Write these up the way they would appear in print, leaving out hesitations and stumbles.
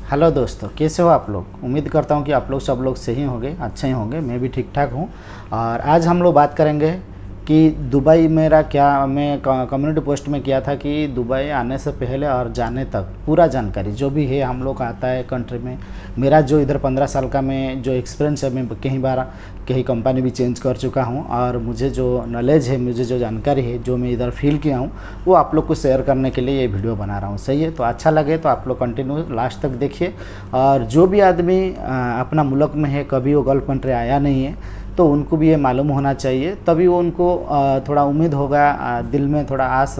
Hello दोस्तों, कैसे हो आप लोग। उम्मीद करता हूँ कि आप लोग सब लोग सही होंगे, अच्छे ही होंगे। मैं भी ठीक ठाक हूँ। और आज हम लोग बात करेंगे कि दुबई मेरा क्या, मैं कम्युनिटी पोस्ट में किया था कि दुबई आने से पहले और जाने तक पूरा जानकारी जो भी है हम लोग आता है कंट्री में। मेरा जो इधर 15 साल का मैं जो एक्सपीरियंस है, मैं कई बार कई कंपनी भी चेंज कर चुका हूँ और मुझे जो नॉलेज है, मुझे जो जानकारी है, जो मैं इधर फील किया हूँ, वो आप लोग को शेयर करने के लिए ये वीडियो बना रहा हूँ। सही है, तो अच्छा लगे तो आप लोग कंटिन्यू लास्ट तक देखिए। और जो भी आदमी अपना मुल्क में है, कभी वो गल्फ़ कंट्री आया नहीं है, तो उनको भी ये मालूम होना चाहिए, तभी वो उनको थोड़ा उम्मीद होगा, दिल में थोड़ा आस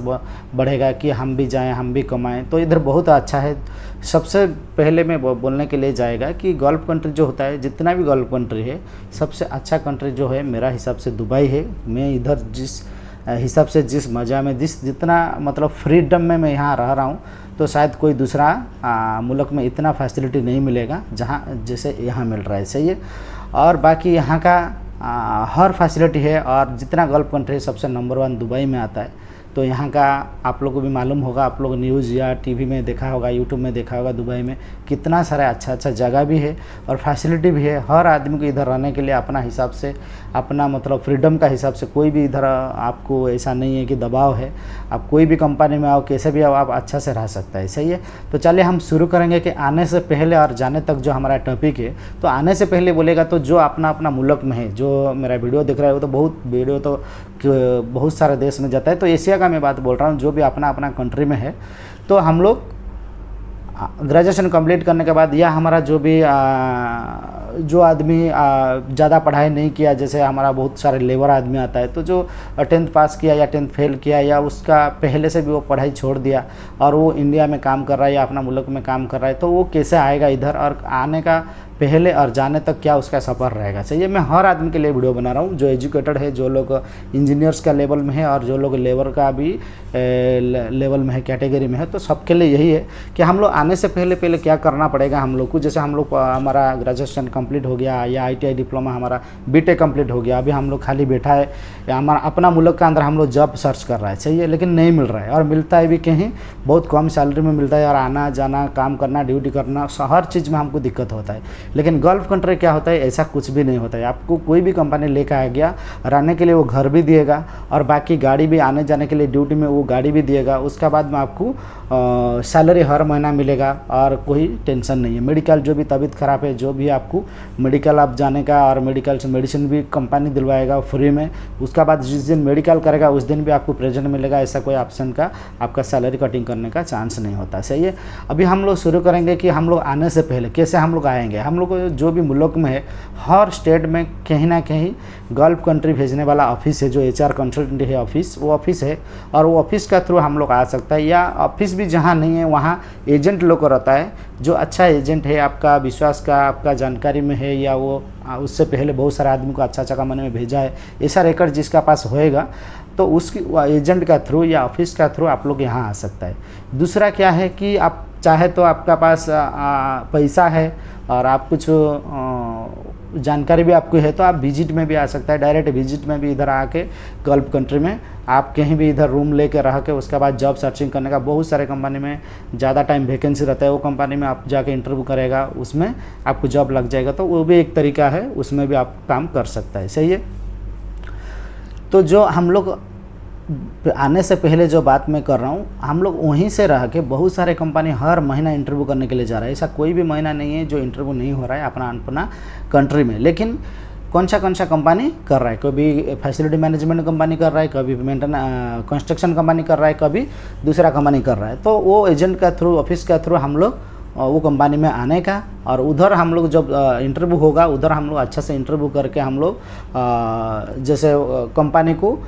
बढ़ेगा कि हम भी जाएं, हम भी कमाएं। तो इधर बहुत अच्छा है। सबसे पहले मैं बोलने के लिए जाएगा कि गल्फ़ कंट्री जो होता है, जितना भी गल्फ़ कंट्री है, सबसे अच्छा कंट्री जो है मेरा हिसाब से दुबई है। मैं इधर जिस हिसाब से, जिस मज़ा में, जितना मतलब फ्रीडम में मैं यहाँ रह रहा हूँ, तो शायद कोई दूसरा मुल्क में इतना फैसिलिटी नहीं मिलेगा जहाँ जैसे यहाँ मिल रहा है। सही है। और बाकी यहाँ का हर फैसिलिटी है, और जितना गल्फ़ कंट्री सबसे नंबर 1 दुबई में आता है। तो यहाँ का आप लोगों को भी मालूम होगा, आप लोग न्यूज़ या टीवी में देखा होगा, यूट्यूब में देखा होगा, दुबई में कितना सारा अच्छा अच्छा जगह भी है और फैसिलिटी भी है। हर आदमी को इधर रहने के लिए अपना हिसाब से, अपना मतलब फ्रीडम का हिसाब से, कोई भी इधर आपको ऐसा नहीं है कि दबाव है। आप कोई भी कंपनी में आओ, कैसे भी आओ, आप अच्छा से रह सकता है। सही है। तो चलिए हम शुरू करेंगे कि आने से पहले और जाने तक जो हमारा टॉपिक है। तो आने से पहले बोलेगा तो जो अपना अपना मुल्क में है, जो मेरा वीडियो दिख रहा है, वो तो बहुत वीडियो तो बहुत सारे देश में जाता है। तो एशिया का मैं बात बोल रहा हूँ, जो भी अपना अपना कंट्री में है। तो हम लोग ग्रेजुएशन कंप्लीट करने के बाद, या हमारा जो भी जो आदमी ज़्यादा पढ़ाई नहीं किया, जैसे हमारा बहुत सारे लेबर आदमी आता है, तो जो 10th पास किया या 10th फेल किया, या उसका पहले से भी वो पढ़ाई छोड़ दिया और वो इंडिया में काम कर रहा है या अपना मुल्क में काम कर रहा है, तो वो कैसे आएगा इधर, और आने का पहले और जाने तक क्या उसका सफ़र रहेगा। सही है। मैं हर आदमी के लिए वीडियो बना रहा हूँ, जो एजुकेटेड है, जो लोग इंजीनियर्स का लेवल में है और जो लोग लेबर का भी लेवल में है, कैटेगरी में है। तो सबके लिए यही है कि हम लोग आने से पहले पहले क्या करना पड़ेगा हम लोग को। जैसे हम लोग हमारा ग्रेजुएशन कंप्लीट हो गया या ITI डिप्लोमा, हमारा बीटेक कंप्लीट हो गया, अभी हम लोग खाली बैठा है, या हमारा अपना मुल्क के अंदर हम लोग जॉब सर्च कर रहा है। सही है। लेकिन नहीं मिल रहा है, और मिलता है भी कहीं बहुत कम सैलरी में मिलता है, और आना जाना, काम करना, ड्यूटी करना, हर चीज़ में हमको दिक्कत होता है। लेकिन गल्फ़ कंट्री क्या होता है, ऐसा कुछ भी नहीं होता है। आपको कोई भी कंपनी लेकर आ गया, रहने के लिए वो घर भी दिएगा, और बाकी गाड़ी भी, आने जाने के लिए ड्यूटी में वो गाड़ी भी दिएगा। उसके बाद में आपको सैलरी हर महीना मिलेगा, और कोई टेंशन नहीं है। मेडिकल, जो भी तबीयत ख़राब है, जो भी आपको मेडिकल आप जाने का, और मेडिकल से मेडिसिन भी कंपनी दिलवाएगा फ्री में। उसके बाद जिस दिन मेडिकल करेगा उस दिन भी आपको प्रेजेंट मिलेगा। ऐसा कोई ऑप्शन का आपका सैलरी कटिंग करने का चांस नहीं होता। सही है। अभी हम लोग शुरू करेंगे कि हम लोग आने से पहले कैसे हम लोग आएंगे। हम लोग को जो भी मुल्क में है, हर स्टेट में कहीं ना कहीं गल्फ़ कंट्री भेजने वाला ऑफिस है, जो HR कंसल्टेंट है ऑफिस, वो ऑफिस है, और वो ऑफिस का थ्रू हम लोग आ सकता है। या ऑफिस भी जहाँ नहीं है, वहाँ एजेंट लोग को रहता है, जो अच्छा एजेंट है, आपका विश्वास का, आपका जानकारी में है, या वो उससे पहले बहुत सारे आदमी को अच्छा अच्छा कंपनी में भेजा है, ऐसा रिकॉर्ड जिसका पास होएगा, तो उसकी एजेंट का थ्रू या ऑफिस का थ्रू आप लोग यहाँ आ सकता है। दूसरा क्या है कि आप चाहे तो आपका पास पैसा है और आप कुछ जानकारी भी आपको है, तो आप विजिट में भी आ सकता है। डायरेक्ट विजिट में भी इधर आके गल्फ़ कंट्री में आप कहीं भी इधर रूम लेके रह के, उसके बाद जॉब सर्चिंग करने का, बहुत सारे कंपनी में ज़्यादा टाइम वैकेंसी रहता है, वो कंपनी में आप जाके इंटरव्यू करेगा, उसमें आपको जॉब लग जाएगा। तो वो भी एक तरीका है, उसमें भी आप काम कर सकता है। सही है। तो जो हम लोग आने से पहले जो बात मैं कर रहा हूँ, हम लोग वहीं से रह के बहुत सारे कंपनी हर महीना इंटरव्यू करने के लिए जा रहा है। ऐसा कोई भी महीना नहीं है जो इंटरव्यू नहीं हो रहा है अपना अपना कंट्री में। लेकिन कौन सा कंपनी कर रहा है, कभी फैसिलिटी मैनेजमेंट कंपनी कर रहा है, कभी कंस्ट्रक्शन कंपनी कर रहा है, कभी दूसरा कंपनी कर रहा है। तो वो एजेंट का थ्रू, ऑफिस का थ्रू हम लोग वो कंपनी में आने का, और उधर हम लोग जब इंटरव्यू होगा, उधर हम लोग अच्छा से इंटरव्यू करके हम लोग जैसे कंपनी को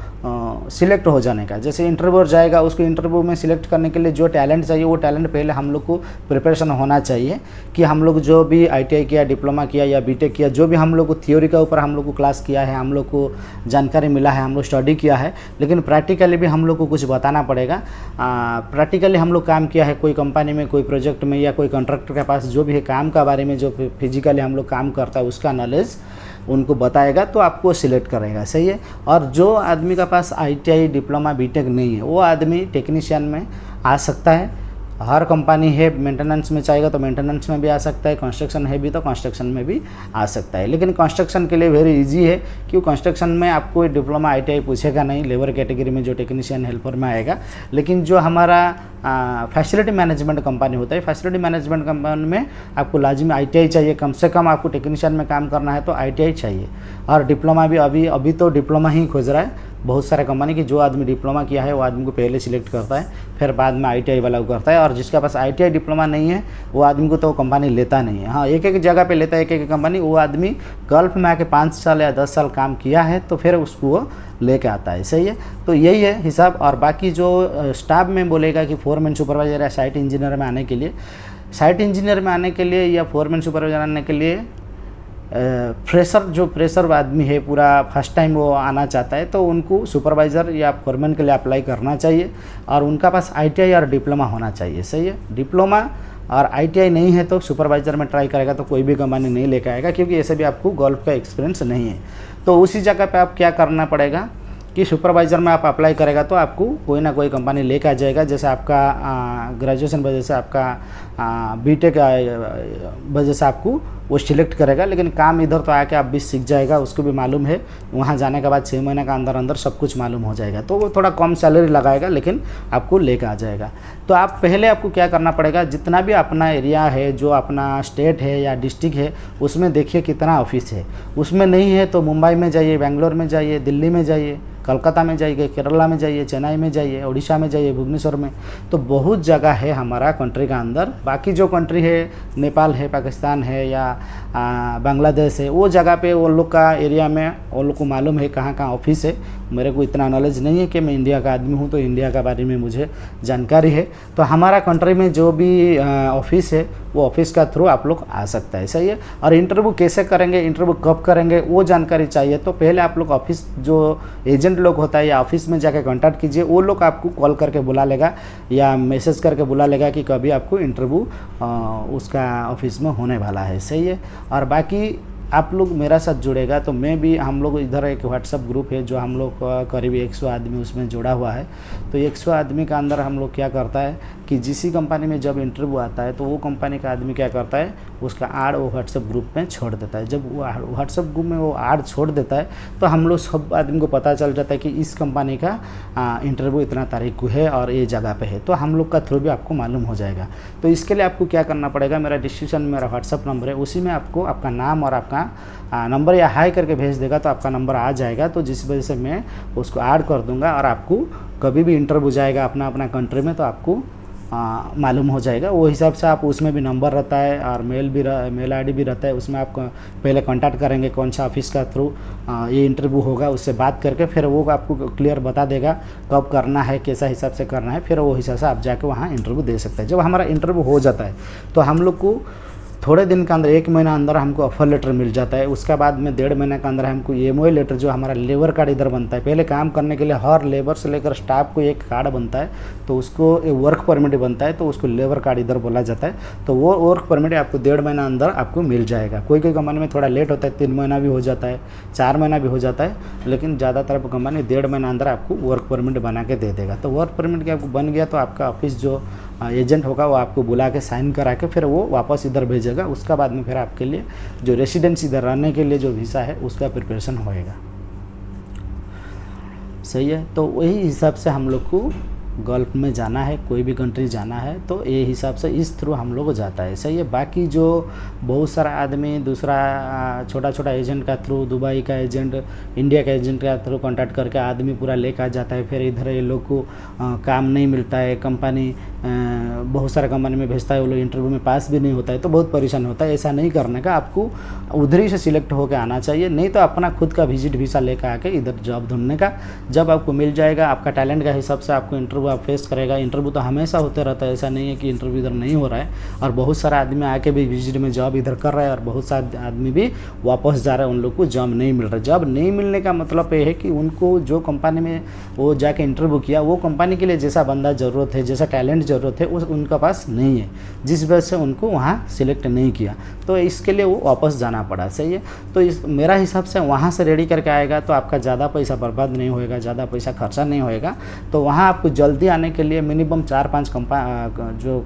सिलेक्ट हो जाने का। जैसे इंटरव्यूअर जाएगा, उसको इंटरव्यू में सिलेक्ट करने के लिए जो टैलेंट चाहिए, वो टैलेंट पहले हम लोग को प्रिपरेशन होना चाहिए कि हम लोग जो भी ITI किया, डिप्लोमा किया या बीटेक किया, जो भी हम लोग को थ्योरी के ऊपर हम लोग को क्लास किया है, हम लोग को जानकारी मिला है, हम लोग स्टडी किया है, लेकिन प्रैक्टिकली भी हम लोग को कुछ बताना पड़ेगा। प्रैक्टिकली हम लोग काम किया है कोई कंपनी में, कोई प्रोजेक्ट में, या कोई कॉन्ट्रैक्टर के पास, जो भी है काम का बारे में, जो फिजिकली हम लोग काम करता है, उसका नॉलेज उनको बताएगा, तो आपको सिलेक्ट करेगा। सही है। और जो आदमी का पास ITI डिप्लोमा बीटेक नहीं है, वो आदमी टेक्नीशियन में आ सकता है। हर कंपनी है मेंटेनेंस में चाहिए तो मेंटेनेंस में भी आ सकता है, कंस्ट्रक्शन है भी तो कंस्ट्रक्शन में भी आ सकता है। लेकिन कंस्ट्रक्शन के लिए वेरी इजी है, क्यों कंस्ट्रक्शन में आपको डिप्लोमा ITI पूछेगा नहीं, लेबर कैटेगरी में जो टेक्नीशियन हेल्पर में आएगा। लेकिन जो हमारा फैसिलिटी मैनेजमेंट कंपनी होता है, फैसिलिटी मैनेजमेंट कंपनी में आपको लाजिमी ITI चाहिए, कम से कम आपको टेक्नीशियन में काम करना है तो ITI चाहिए। और डिप्लोमा भी अभी तो डिप्लोमा ही खोज रहा है बहुत सारे कंपनी की। जो आदमी डिप्लोमा किया है वो आदमी को पहले सिलेक्ट करता है, फिर बाद में ITI वाला को करता है। और जिसके पास ITI डिप्लोमा नहीं है वो आदमी को तो कंपनी लेता नहीं है। हाँ, एक एक जगह पे लेता है, एक एक कंपनी। वो आदमी गल्फ में आके 5 साल या 10 साल काम किया है तो फिर उसको वो लेके आता है। सही है, तो यही है हिसाब। और बाकी जो स्टाफ में बोलेगा कि फोरमैन सुपरवाइजर या साइट इंजीनियर में आने के लिए, साइट इंजीनियर में आने के लिए या फोरमैन सुपरवाइजर आने के लिए फ्रेशर आदमी है, पूरा फर्स्ट टाइम वो आना चाहता है तो उनको सुपरवाइज़र या फोरमैन के लिए अप्लाई करना चाहिए। और उनका पास ITI और डिप्लोमा होना चाहिए। सही है, डिप्लोमा और ITI नहीं है तो सुपरवाइज़र में ट्राई करेगा तो कोई भी कंपनी नहीं लेकर आएगा, क्योंकि ऐसे भी आपको गल्फ का एक्सपीरियंस नहीं है। तो उसी जगह पे आप क्या करना पड़ेगा कि सुपरवाइज़र में आप अप्लाई करेगा तो आपको कोई ना कोई कंपनी लेकर आ जाएगा। जैसे आपका ग्रेजुएशन वजह से, आपका BTech वजह से आपको वो सिलेक्ट करेगा। लेकिन काम इधर तो आके आप भी सीख जाएगा, उसको भी मालूम है। वहाँ जाने के बाद 6 महीने का अंदर अंदर सब कुछ मालूम हो जाएगा। तो वो थोड़ा कम सैलरी लगाएगा लेकिन आपको लेकर आ जाएगा। तो आप पहले आपको क्या करना पड़ेगा, जितना भी अपना एरिया है, जो अपना स्टेट है या डिस्ट्रिक्ट है, उसमें देखिए कितना ऑफिस है। उसमें नहीं है तो मुंबई में जाइए, बेंगलोर में जाइए, दिल्ली में जाइए, कलकत्ता में जाइए, केरला में जाइए, चेन्नई में जाइए, उड़ीसा में जाइए, भुवनेश्वर में। तो बहुत जगह है हमारा कंट्री का अंदर। बाकी जो कंट्री है, नेपाल है, पाकिस्तान है या बांग्लादेश है, वो जगह पे वो लोग का एरिया में वो लोग को मालूम है कहाँ कहाँ ऑफिस है। मेरे को इतना नॉलेज नहीं है कि मैं इंडिया का आदमी हूँ तो इंडिया के बारे में मुझे जानकारी है। तो हमारा कंट्री में जो भी ऑफिस है वो ऑफिस का थ्रू आप लोग आ सकता है। सही है। और इंटरव्यू कैसे करेंगे, इंटरव्यू कब करेंगे, वो जानकारी चाहिए तो पहले आप लोग ऑफिस जो एजेंट लोग होता है या ऑफिस में जाकर कांटेक्ट कीजिए। वो लोग आपको कॉल करके बुला लेगा या मैसेज करके बुला लेगा कि कभी आपको इंटरव्यू उसका ऑफिस में होने वाला है। सही है। और बाकी आप लोग मेरा साथ जुड़ेगा तो मैं भी, हम लोग इधर एक व्हाट्सअप ग्रुप है जो हम लोग करीब 100 आदमी उसमें जुड़ा हुआ है। तो 100 आदमी का अंदर हम लोग क्या करता है कि जिस कंपनी में जब इंटरव्यू आता है तो वो कंपनी का आदमी क्या करता है, उसका आड़ वो व्हाट्सअप ग्रुप में छोड़ देता है। जब वो व्हाट्सअप ग्रुप में वो आड़ छोड़ देता है तो हम लोग सब आदमी को पता चल जाता है कि इस कंपनी का इंटरव्यू इतना तारीख को है और ये जगह पे है। तो हम लोग का थ्रू भी आपको मालूम हो जाएगा। तो इसके लिए आपको क्या करना पड़ेगा, मेरा डिस्क्रिप्शन में मेरा व्हाट्सअप नंबर है, उसी में आपको आपका नाम और आपका नंबर या हाई करके भेज देगा तो आपका नंबर आ जाएगा। तो जिस वजह से मैं उसको ऐड कर दूंगा और आपको कभी भी इंटरव्यू जाएगा अपना अपना कंट्री में तो आपको मालूम हो जाएगा। वो हिसाब से आप, उसमें भी नंबर रहता है और मेल ID भी रहता है। उसमें आप पहले कांटेक्ट करेंगे कौन सा ऑफिस का थ्रू ये इंटरव्यू होगा, उससे बात करके फिर वो आपको क्लियर बता देगा कब करना है, कैसा हिसाब से करना है। फिर वो हिसाब से आप जाके वहाँ इंटरव्यू दे सकते हैं। जब हमारा इंटरव्यू हो जाता है तो हम लोग को थोड़े दिन के अंदर, 1 महीना अंदर हमको ऑफर लेटर मिल जाता है। उसके बाद में 1.5 महीने के अंदर हमको MOA लेटर, जो हमारा लेबर कार्ड इधर बनता है। पहले काम करने के लिए हर लेबर से लेकर स्टाफ को एक कार्ड बनता है, तो उसको वर्क परमिट बनता है, तो उसको लेबर कार्ड इधर बोला जाता है। तो वो वर्क परमिट आपको 1.5 महीना अंदर आपको मिल जाएगा। कोई कोई कंपनी में थोड़ा लेट होता है, 3 महीना भी हो जाता है, 4 महीना भी हो जाता है, लेकिन ज़्यादातर कंपनी 1.5 महीना अंदर आपको वर्क परमिट बना के दे देगा। तो वर्क परमिट के आपको बन गया तो आपका ऑफिस जो एजेंट होगा वो आपको बुला के साइन करा के फिर वो वापस इधर भेजेगा। उसका बाद में फिर आपके लिए जो रेसिडेंस इधर रहने के लिए जो वीज़ा है उसका प्रिपरेशन होएगा। सही है। तो वही हिसाब से हम लोग को गल्फ में जाना है, कोई भी कंट्री जाना है तो ये हिसाब से इस थ्रू हम लोग जाता है। सही है। बाकी जो बहुत सारा आदमी दूसरा छोटा छोटा एजेंट का थ्रू, दुबई का एजेंट, इंडिया का एजेंट का थ्रू कांटेक्ट करके आदमी पूरा लेकर जाता है। फिर इधर ये लोग को काम नहीं मिलता है, कंपनी बहुत सारा कंपनी में भेजता है, वो लोग इंटरव्यू में पास भी नहीं होता है तो बहुत परेशान होता है। ऐसा नहीं करने का, आपको उधर ही से सिलेक्ट होकर आना चाहिए। नहीं तो अपना खुद का विजिट वीज़ा लेकर आके इधर जॉब ढूंढने का। जब आपको मिल जाएगा, आपका टैलेंट का हिसाब से आपको इंटरव्यू आप फेस करेगा। इंटरव्यू तो हमेशा होते रहता है, ऐसा नहीं है कि इंटरव्यू इधर नहीं हो रहा है। और बहुत सारा आदमी आके भी विजिट में जॉब इधर कर रहा है और बहुत सारे आदमी भी वापस जा रहे हैं, उन लोग को जॉब नहीं मिल रहा। जॉब नहीं मिलने का मतलब ये है कि उनको जो कंपनी में वो जाके इंटरव्यू किया वो कंपनी के लिए जैसा बंदा ज़रूरत है, जैसा टैलेंट ज़रूरत है उस उनका पास नहीं है, जिस वजह से उनको वहाँ सिलेक्ट नहीं किया, तो इसके लिए वो वापस जाना पड़ा। सही है। तो इस मेरा हिसाब से वहाँ से रेडी करके आएगा तो आपका ज़्यादा पैसा बर्बाद नहीं होएगा, ज़्यादा पैसा खर्चा नहीं होएगा। तो वहाँ आपको जल्दी आने के लिए मिनिमम 4-5 जो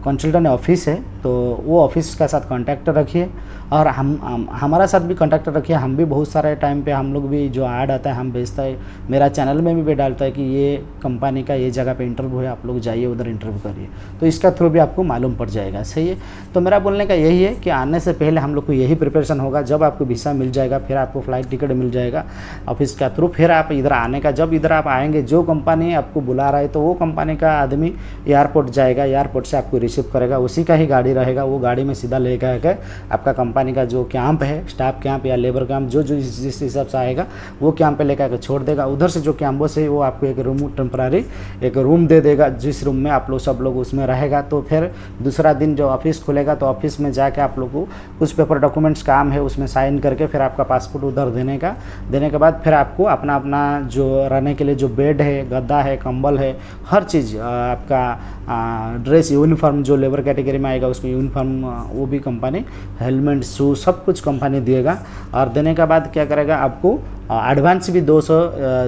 कंसल्टेंट ऑफिस है तो वो ऑफिस का साथ कॉन्टैक्ट रखिए, और हमारा साथ भी कॉन्टैक्ट रखिए। हम भी बहुत सारे टाइम पे हम लोग भी जो ऐड आता है हम भेजता है, मेरा चैनल में भी डालता है कि ये कंपनी का ये जगह पे इंटरव्यू है, आप लोग जाइए उधर इंटरव्यू करिए, तो इसका थ्रू भी आपको मालूम पड़ जाएगा। सही है। तो मेरा बोलने का यही है कि आने से पहले हम लोग को यही प्रिपरेशन होगा। जब आपको वीसा मिल जाएगा फिर आपको फ्लाइट टिकट मिल जाएगा ऑफिस का थ्रू, फिर आप इधर आने का, जब इधर आप आएंगे जो कंपनी आपको बुला रहा है तो वो कंपनी का आदमी एयरपोर्ट जाएगा, एयरपोर्ट से आपको रिसीव करेगा, उसी का ही गाड़ी रहेगा, वो गाड़ी में सीधा ले जाकर आपका कंपनी का जो कैंप है, स्टाफ कैंप या लेबर कैंप, जो जिस हिसाब से आएगा वो कैंप पे लेकर छोड़ देगा। उधर से जो कैंपस है वो आपको एक रूम, टेम्पररी एक रूम दे देगा, जिस रूम में आप लोग सब लोग उसमें रहेगा। तो फिर दूसरा दिन जो ऑफिस खुलेगा तो ऑफिस में जाके आप लोग को कुछ पेपर डॉक्यूमेंट्स काम है उसमें साइन करके फिर आपका पासपोर्ट उधर देने के बाद फिर आपको अपना जो रहने के लिए जो बेड है, गद्दा है, कंबल है, हर चीज़ आपका ड्रेस, यूनिफॉर्म जो लेबर कैटेगरी में आएगा उसको यूनिफॉर्म वो भी कंपनी, हेलमेट, शू, सब कुछ कंपनी देगा। और देने के बाद क्या करेगा, आपको एडवांस भी 200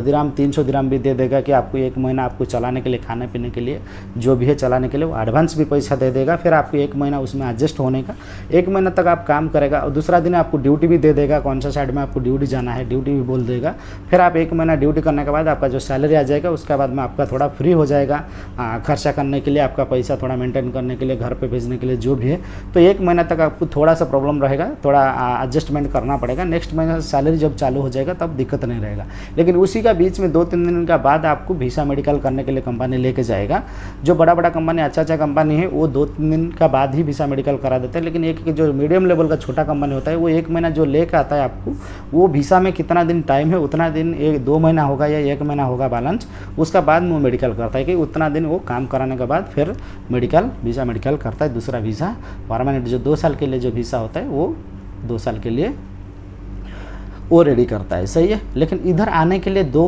दिराम 300 दिराम भी दे देगा कि आपको 1 महीना आपको चलाने के लिए, खाने पीने के लिए जो भी है चलाने के लिए वो एडवांस भी पैसा दे देगा। फिर आपको 1 महीना उसमें एडजस्ट होने का, 1 महीना तक आप काम करेगा और दूसरा दिन आपको ड्यूटी भी दे देगा, कौन सा साइड में आपको ड्यूटी जाना है ड्यूटी भी बोल देगा। फिर आप 1 महीना ड्यूटी करने के बाद आपका जो सैलरी आ जाएगा उसके बाद में आपका थोड़ा फ्री हो जाएगा खर्चा करने के लिए, आपका पैसा थोड़ा मेंटेन करने के लिए, घर पे भेजने के लिए जो भी है। तो 1 महीना तक आपको थोड़ा सा प्रॉब्लम रहेगा, थोड़ा एडजस्टमेंट करना पड़ेगा। नेक्स्ट महीना सैलरी जब चालू हो जाएगा तब दिक्कत नहीं रहेगा। लेकिन उसी का बीच में 2-3 दिन का बाद आपको वीसा मेडिकल करने के लिए कंपनी लेके जाएगा। जो बड़ा कंपनी, अच्छा कंपनी है वो 2-3 दिन का बाद ही वीसा मेडिकल करा देते हैं। लेकिन एक जो मीडियम लेवल का छोटा कंपनी होता है वो 1 महीना जो लेके आता है आपको, वो वीसा में कितना दिन टाइम है उतना दिन, 2 महीना होगा या 1 महीना होगा बैलेंस, उसका बाद में वो मेडिकल करता है कि उतना दिन वो काम कराने के बाद फिर वीसा मेडिकल करता है। दूसरा वीसा परमानेंट जो 2 साल के लिए जो वीसा होता है वो 2 साल के लिए वो रेडी करता है। सही है। लेकिन इधर आने के लिए दो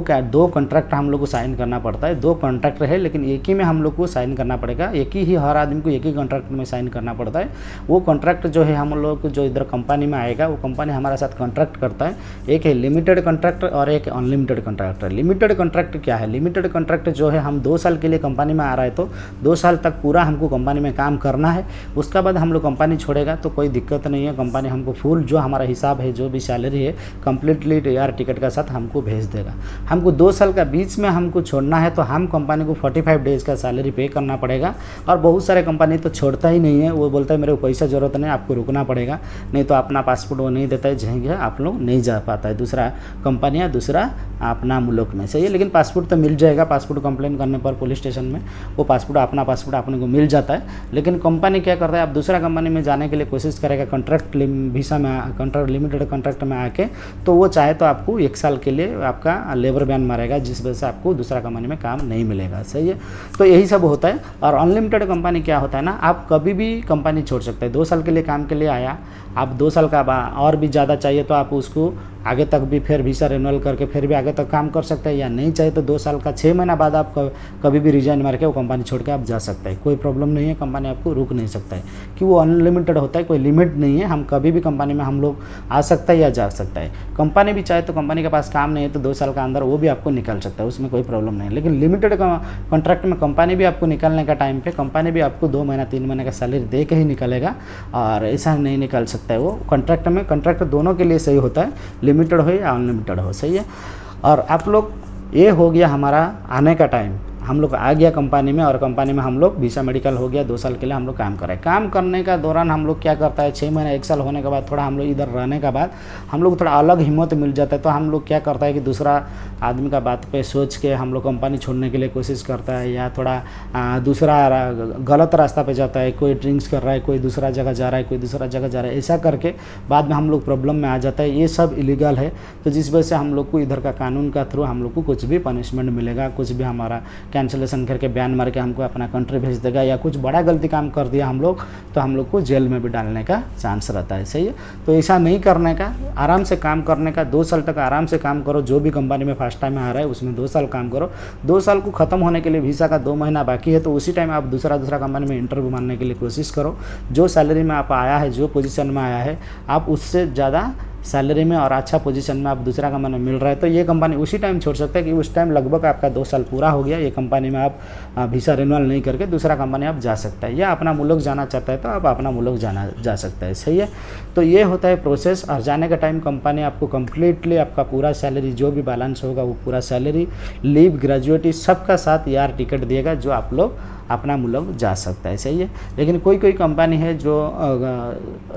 कॉन्ट्रैक्ट हम लोग को साइन करना पड़ता है। 2 कॉन्ट्रैक्ट है लेकिन एक ही में हम लोग को साइन करना पड़ेगा, एक ही हर आदमी को एक ही कॉन्ट्रैक्ट में साइन करना पड़ता है। वो कॉन्ट्रैक्ट जो है हम लोग जो इधर कंपनी में आएगा वो कंपनी हमारे साथ कॉन्ट्रैक्ट करता है। एक है लिमिटेड कॉन्ट्रैक्ट और एक अनलिमिटेड कॉन्ट्रैक्ट है। लिमिटेड कॉन्ट्रैक्ट क्या है? लिमिटेड कॉन्ट्रैक्ट जो है हम 2 साल के लिए कंपनी में आ रहा है तो 2 साल तक पूरा हमको कंपनी में काम करना है। उसके बाद हम लोग कंपनी छोड़ेगा तो कोई दिक्कत नहीं है, कंपनी हमको फुल जो हमारा हिसाब है, जो भी सैलरी है कम्प्लीटली एयर टिकट का साथ हमको भेज देगा। हमको 2 साल का बीच में हमको छोड़ना है तो हम कंपनी को 45 डेज़ का सैलरी पे करना पड़ेगा। और बहुत सारे कंपनी तो छोड़ता ही नहीं है, वो बोलता है मेरे को पैसा ज़रूरत नहीं, आपको रुकना पड़ेगा, नहीं तो अपना पासपोर्ट वो नहीं देता है, जहाँ आप लोग नहीं जा पाता है दूसरा कंपनी या दूसरा अपना मुल्क में। सही है। लेकिन पासपोर्ट तो मिल जाएगा, पासपोर्ट कंप्लेन करने पर पुलिस स्टेशन में वो अपना पासपोर्ट अपने को मिल जाता है। लेकिन कंपनी क्या करता है, आप दूसरा कंपनी में जाने के लिए कोशिश करेगा कॉन्ट्रैक्ट वीसा में, कॉन्ट्रैक्ट लिमिटेड कॉन्ट्रैक्ट में आके, तो वो चाहे तो आपको 1 साल के लिए आपका लेबर बैन मारेगा, जिस वजह से आपको दूसरा कंपनी में काम नहीं मिलेगा। सही है। तो यही सब होता है। और अनलिमिटेड कंपनी क्या होता है ना, आप कभी भी कंपनी छोड़ सकते हैं। 2 साल के लिए काम के लिए आया, आप 2 साल का और भी ज़्यादा चाहिए तो आप उसको आगे तक भी फिर वीसा रिन्यूअल करके फिर भी आगे तक काम कर सकते हैं, या नहीं चाहिए तो 2 साल का 6 महीना बाद आप कभी भी रिजाइन मार के वो कंपनी छोड़ के आप जा सकते हैं, कोई प्रॉब्लम नहीं है, कंपनी आपको रोक नहीं सकता है कि वो अनलिमिटेड होता है, कोई लिमिट नहीं है। हम कभी भी कंपनी में हम लोग आ सकता है या जा सकता है। कंपनी भी चाहे तो कंपनी के पास काम नहीं है तो 2 साल का अंदर वो भी आपको निकाल सकता है, उसमें कोई प्रॉब्लम नहीं है। लेकिन लिमिटेड कॉन्ट्रैक्ट में कंपनी भी आपको निकालने का टाइम पे कंपनी भी आपको 2 महीना 3 महीने का सैलरी दे के ही निकालेगा, और ऐसा नहीं निकाल सकता है वो। कॉन्ट्रैक्ट दोनों के लिए सही होता है, लिमिटेड हो या अनलिमिटेड हो। सही है। और आप लोग, ये हो गया हमारा आने का टाइम, हम लोग आ गया कंपनी में, और कंपनी में हम लोग वीसा मेडिकल हो गया, 2 साल के लिए हम लोग काम कर रहे हैं। काम करने का दौरान हम लोग क्या करता है, 6 महीना 1 साल होने के बाद थोड़ा हम लोग इधर रहने के बाद हम लोग थोड़ा अलग हिम्मत मिल जाता है। तो हम लोग क्या करता है कि दूसरा आदमी का बात पे सोच के हम लोग कंपनी छोड़ने के लिए कोशिश करता है, या थोड़ा दूसरा गलत रास्ता पे जाता है, कोई ड्रिंक्स कर रहा है, कोई दूसरा जगह जा रहा है, कोई दूसरा जगह जा रहा है, ऐसा करके बाद में हम लोग प्रॉब्लम में आ जाता है। ये सब इलीगल है। तो जिस वजह से हम लोग को इधर का कानून का थ्रू हम लोग को कुछ भी पनिशमेंट मिलेगा, कुछ भी हमारा कैंसिलेशन करके बयान मार के हमको अपना कंट्री भेज देगा, या कुछ बड़ा गलती काम कर दिया हम लोग तो हम लोग को जेल में भी डालने का चांस रहता है। सही है, तो ऐसा नहीं करने का, आराम से काम करने का। 2 साल तक आराम से काम करो, जो भी कंपनी में फर्स्ट टाइम आ रहा है उसमें 2 साल काम करो। 2 साल को ख़त्म होने के लिए वीज़ा का 2 महीना बाकी है, तो उसी टाइम आप दूसरा कंपनी में इंटरव्यू मारने के लिए कोशिश करो। जो सैलरी में आप आया है, जो पोजीशन में आया है, आप उससे ज़्यादा सैलरी में और अच्छा पोजीशन में आप दूसरा कंपनी में मिल रहा है तो ये कंपनी उसी टाइम छोड़ सकते हैं कि उस टाइम लगभग आपका 2 साल पूरा हो गया, ये कंपनी में आप वीज़ा रिन्यूअल नहीं करके दूसरा कंपनी आप जा सकता है, या अपना मुल्क जाना चाहता है तो आप अपना मुल्क जा सकता है। सही है, तो ये होता है प्रोसेस। और जाने का टाइम कंपनी आपको कम्प्लीटली आपका पूरा सैलरी जो भी बैलेंस होगा वो पूरा सैलरी, लीव, ग्रेजुएटी सबका साथ यार टिकट दिएगा, जो आप लोग अपना मुल्क जा सकता है। सही है, लेकिन कोई कंपनी है जो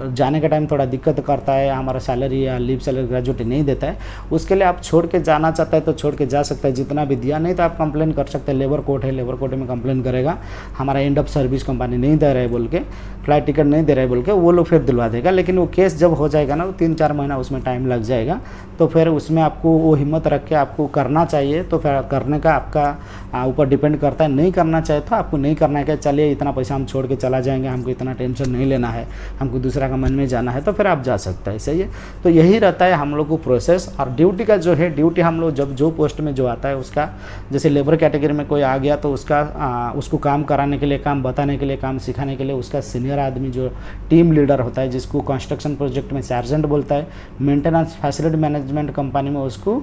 जाने का टाइम थोड़ा दिक्कत करता है, हमारा सैलरी या लीव सैलरी ग्रेजुएटी नहीं देता है, उसके लिए आप छोड़ के जाना चाहता है तो छोड़ के जा सकता है, जितना भी दिया। नहीं तो आप कंप्लेन कर सकते हैं, लेबर कोर्ट है, लेबर कोर्ट में कंप्लेन करेगा हमारा एंड ऑफ सर्विस कंपनी नहीं दे रहा है बोल के, फ्लाइट टिकट नहीं दे रहा है बोल के, वो लोग फिर दिलवा देगा। लेकिन वो केस जब हो जाएगा ना, 3-4 महीना उसमें टाइम लग जाएगा, तो फिर उसमें आपको वो हिम्मत रख के आपको करना चाहिए। तो फिर करने का आपका ऊपर डिपेंड करता है, नहीं करना चाहिए तो आपको नहीं करना है कि चलिए इतना पैसा हम छोड़ के चला जाएंगे, हमको इतना टेंशन नहीं लेना है, हमको दूसरा कंपनी में जाना है, तो फिर आप जा सकते हैं। सही है, तो यही रहता है हम लोग को प्रोसेस। और ड्यूटी का जो है, ड्यूटी हम लोग जब जो पोस्ट में जो आता है उसका, जैसे लेबर कैटेगरी में कोई आ गया तो उसको काम कराने के लिए, काम बताने के लिए, काम सिखाने के लिए उसका सीनियर आदमी जो टीम लीडर होता है, जिसको कंस्ट्रक्शन प्रोजेक्ट में सार्जेंट बोलता है, मेंटेनेंस फैसिलिटी मैनेजमेंट कंपनी में उसको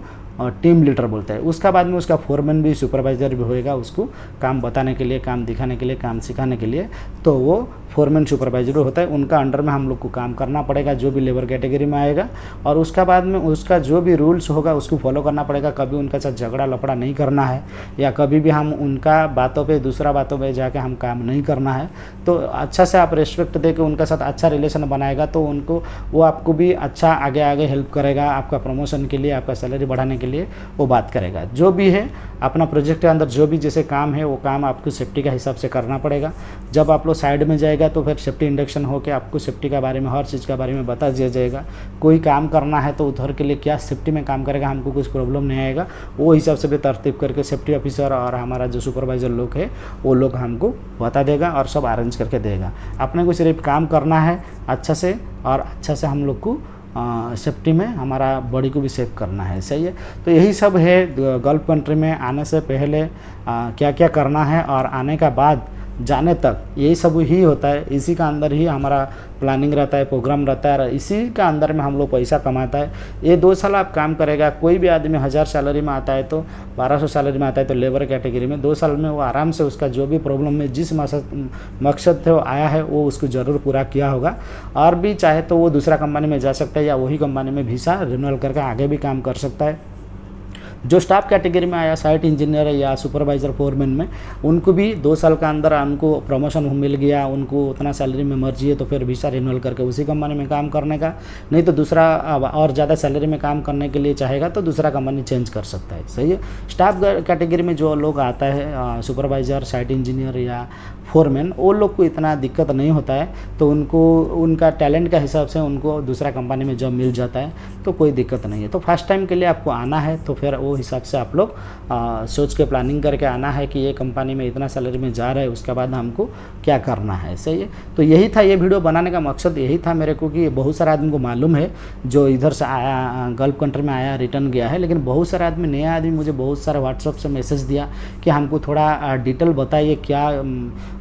टीम लीडर बोलता है। उसका बाद में उसका फोरमैन भी, सुपरवाइज़र भी होएगा, उसको काम बताने के लिए, काम दिखाने के लिए, काम सिखाने के लिए, तो वो फोरमैन सुपरवाइजर होता है, उनका अंडर में हम लोग को काम करना पड़ेगा, जो भी लेबर कैटेगरी में आएगा। और उसका बाद में उसका जो भी रूल्स होगा उसको फॉलो करना पड़ेगा, कभी उनके साथ झगड़ा लफड़ा नहीं करना है, या कभी भी हम उनका बातों पे, दूसरा बातों पे जाके हम काम नहीं करना है। तो अच्छा से आप रिस्पेक्ट दे के उनके साथ अच्छा रिलेशन बनाएगा तो वो आपको भी अच्छा आगे हेल्प करेगा, आपका प्रमोशन के लिए, आपका सैलरी बढ़ाने के लिए वो बात करेगा। जो भी है अपना प्रोजेक्ट के अंदर जो भी जैसे काम है वो काम आपको सेफ्टी के हिसाब से करना पड़ेगा। जब आप लोग साइड में जाएगा तो फिर सेफ्टी इंडक्शन होकर आपको सेफ्टी के बारे में, हर चीज़ के बारे में बता दिया जाएगा। कोई काम करना है तो उधर के लिए क्या सेफ्टी में काम करेगा, हमको कुछ प्रॉब्लम नहीं आएगा, वो हिसाब से भी तरतीब करके सेफ्टी ऑफिसर और हमारा जो सुपरवाइज़र लोग है वो लोग हमको बता देगा और सब अरेंज करके देगा। अपने को सिर्फ काम करना है अच्छा से, और अच्छा से हम लोग को सेफ्टी में हमारा बॉडी को भी सेव करना है। सही है, तो यही सब है गल्फ कंट्री में आने से पहले क्या क्या करना है और आने का बाद जाने तक, यही सब ही होता है। इसी का अंदर ही हमारा प्लानिंग रहता है, प्रोग्राम रहता है, और इसी का अंदर में हम लोग पैसा कमाता है। ये 2 साल आप काम करेगा, कोई भी आदमी 1000 सैलरी में आता है तो 1200 सैलरी में आता है तो लेबर कैटेगरी में 2 साल में वो आराम से उसका जो भी प्रॉब्लम में जिस मकसद थे वो आया है वो उसको ज़रूर पूरा किया होगा। और भी चाहे तो वो दूसरा कंपनी में जा सकता है, या वही कंपनी में वीज़ा रिन्यूअल करके आगे भी काम कर सकता है। जो स्टाफ कैटेगरी में आया, साइट इंजीनियर या सुपरवाइज़र, फोरमैन में, उनको भी 2 साल का अंदर उनको प्रमोशन मिल गया, उनको उतना सैलरी में मर्जी है तो फिर वीज़ा रिन्यूअल करके उसी कंपनी में काम करने का, नहीं तो दूसरा और ज़्यादा सैलरी में काम करने के लिए चाहेगा तो दूसरा कंपनी चेंज कर सकता है। सही है, स्टाफ कैटेगरी में जो लोग आता है, सुपरवाइज़र, साइट इंजीनियर या फोरमैन, वो लोग को इतना दिक्कत नहीं होता है, तो उनको उनका टैलेंट के हिसाब से उनको दूसरा कंपनी में जॉब मिल जाता है, तो कोई दिक्कत नहीं है। तो फर्स्ट टाइम के लिए आपको आना है तो फिर वो हिसाब से आप लोग सोच के प्लानिंग करके आना है कि ये कंपनी में इतना सैलरी में जा रहा है, उसके बाद हमको क्या करना है। सही है, तो यही था, ये वीडियो बनाने का मकसद यही था मेरे को कि बहुत सारे आदमी को मालूम है जो इधर से आया, गल्फ कंट्री में आया, रिटर्न गया है, लेकिन बहुत सारे आदमी, नया आदमी मुझे बहुत सारे व्हाट्सअप से मैसेज दिया कि हमको थोड़ा डिटेल बताइए, क्या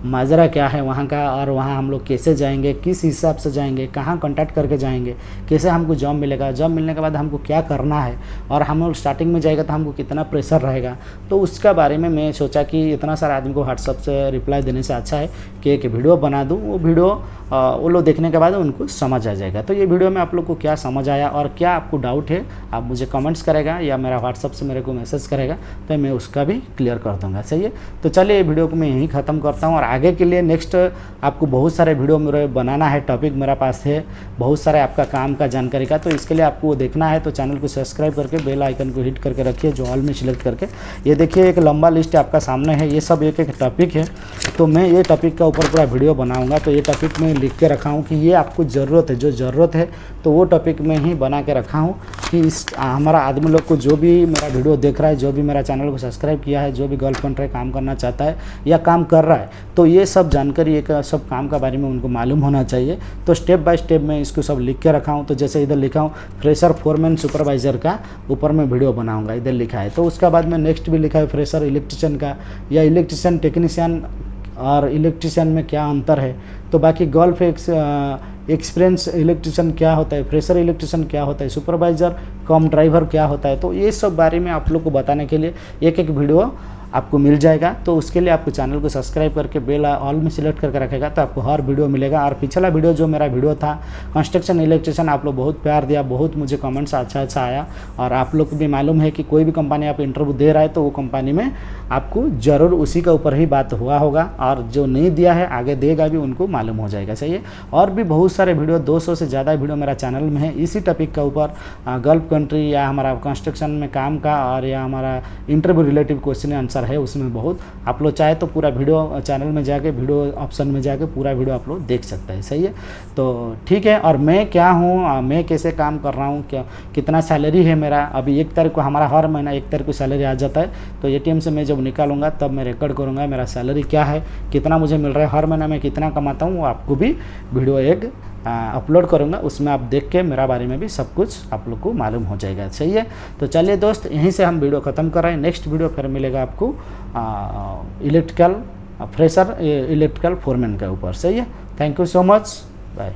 माजरा क्या है वहाँ का, और वहाँ हम लोग कैसे जाएंगे, किस हिसाब से जाएंगे, कहाँ कॉन्टैक्ट करके जाएंगे, कैसे हमको जॉब मिलेगा, जॉब मिलने के बाद हमको क्या करना है, और हम लोग स्टार्टिंग में जाएगा तो हमको कितना प्रेशर रहेगा। तो उसका बारे में मैं सोचा कि इतना सारा आदमी को व्हाट्सअप से रिप्लाई देने से अच्छा है कि एक वीडियो बना दूँ, वो वीडियो वो लोग देखने के बाद उनको समझ आ जाएगा। तो ये वीडियो में आप लोग को क्या समझ आया और क्या आपको डाउट है, आप मुझे कमेंट्स करेगा या मेरा व्हाट्सअप से मेरे को मैसेज करेगा, तो मैं उसका भी क्लियर कर दूँगा। सही है, तो चलिए ये वीडियो को मैं यहीं ख़त्म करता हूँ, और आगे के लिए नेक्स्ट आपको बहुत सारे वीडियो मेरे बनाना है, टॉपिक मेरा पास है बहुत सारे आपका काम का जानकारी का, तो इसके लिए आपको देखना है तो चैनल को सब्सक्राइब करके बेल आइकन को हिट करके रखिए, जो ऑल में सिलेक्ट करके। ये देखिए एक लंबा लिस्ट आपका सामने है, ये सब एक एक टॉपिक है। तो मैं ये टॉपिक का ऊपर पूरा वीडियो बनाऊंगा। तो ये टॉपिक में लिख के रखा हूँ कि ये आपको ज़रूरत है, जो ज़रूरत है तो वो टॉपिक में ही बना के रखा हूँ कि इस हमारा आदमी लोग को, जो भी मेरा वीडियो देख रहा है, जो भी मेरा चैनल को सब्सक्राइब किया है, जो भी गल्फ कंट्री काम करना चाहता है या काम कर रहा है, तो ये सब जानकारी, एक सब काम का बारे में उनको मालूम होना चाहिए। तो स्टेप बाय स्टेप मैं इसको सब लिख के रखा हूँ। तो जैसे इधर लिखा हूँ फ्रेशर फोरमैन सुपरवाइज़र का ऊपर में वीडियो बनाऊंगा, इधर लिखा है। तो उसका बाद में नेक्स्ट भी लिखा है फ्रेशर इलेक्ट्रिशियन का, या इलेक्ट्रिशियन टेक्नीशियन और इलेक्ट्रिशियन में क्या अंतर है। तो बाकी गल्फ एक्सपीरियंस इलेक्ट्रिशियन क्या होता है, फ्रेशर इलेक्ट्रिशियन क्या होता है, सुपरवाइज़र कम ड्राइवर क्या होता है। तो ये सब बारे में आप लोग को बताने के लिए एक एक वीडियो आपको मिल जाएगा। तो उसके लिए आपको चैनल को सब्सक्राइब करके बेल ऑल में सिलेक्ट करके रखेगा, तो आपको हर वीडियो मिलेगा। और पिछला वीडियो जो मेरा वीडियो था कंस्ट्रक्शन इलेक्ट्रिशियन, आप लोग बहुत प्यार दिया, बहुत मुझे कमेंट्स अच्छा आया। और आप लोग को भी मालूम है कि कोई भी कंपनी आप इंटरव्यू दे रहा है तो वो कंपनी में आपको ज़रूर उसी का ऊपर ही बात हुआ होगा, और जो नहीं दिया है आगे देगा भी, उनको मालूम हो जाएगा। सही है। और भी बहुत सारे वीडियो, 200 से ज़्यादा वीडियो मेरा चैनल में है इसी टॉपिक का ऊपर, गल्फ कंट्री या हमारा कंस्ट्रक्शन में काम का, और या हमारा इंटरव्यू रिलेटिव क्वेश्चन आंसर है उसमें बहुत। आप लोग चाहे तो पूरा वीडियो चैनल में जाके वीडियो ऑप्शन में जाके पूरा वीडियो आप लोग देख सकते हैं। सही है। तो ठीक है। और मैं क्या हूँ, मैं कैसे काम कर रहा हूँ, क्या कितना सैलरी है मेरा। अभी 1 तारीख को हमारा हर महीना 1 तारीख को सैलरी आ जाता है। तो ATM से मैं जब निकालूंगा तब मैं रिकॉर्ड करूँगा मेरा सैलरी क्या है, कितना मुझे मिल रहा है, हर महीना में कितना कमाता हूँ, वो आपको भी वीडियो एक अपलोड करूँगा। उसमें आप देख के मेरा बारे में भी सब कुछ आप लोग को मालूम हो जाएगा। सही है। तो चलिए दोस्त, यहीं से हम वीडियो ख़त्म कर रहे हैं। नेक्स्ट वीडियो फिर मिलेगा आपको इलेक्ट्रिकल फ्रेशर इलेक्ट्रिकल फोरमैन के ऊपर। सही है। Thank you so much. Bye.